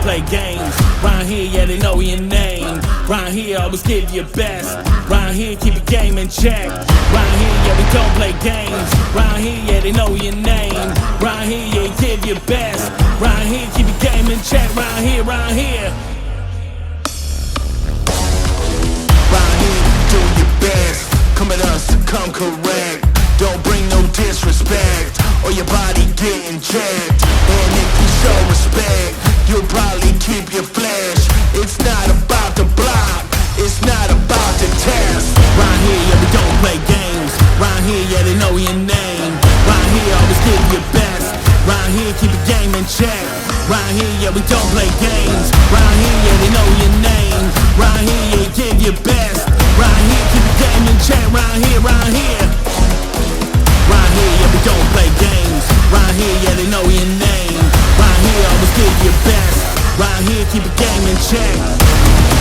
play games. Round here, yeah, they know your name. Round here, always give your best. Round here, keep your game in check. Round here, yeah, we don't play games. Round here, yeah, they know your name. Round here, yeah, give your best. Round here, keep your game in check. Round here, round here. Round here, do your best. Come at us, come correct. Don't bring no disrespect, or your body getting checked. And if you show respect, you'll probably keep your flesh. It's not about the block, it's not about the test. Round here, yeah, we don't play games. Round here, yeah, they know your name. Round here, always give your best. Round here, keep your game in check. Round here, yeah, we don't play games. Round here, yeah, they know your name. Round here, yeah, give your best. Round here, keep your game in check. Round here, round here. Round here, yeah, we don't play games. Round here, yeah, they know your name. Round here, always give your best. Round here, keep your game in check.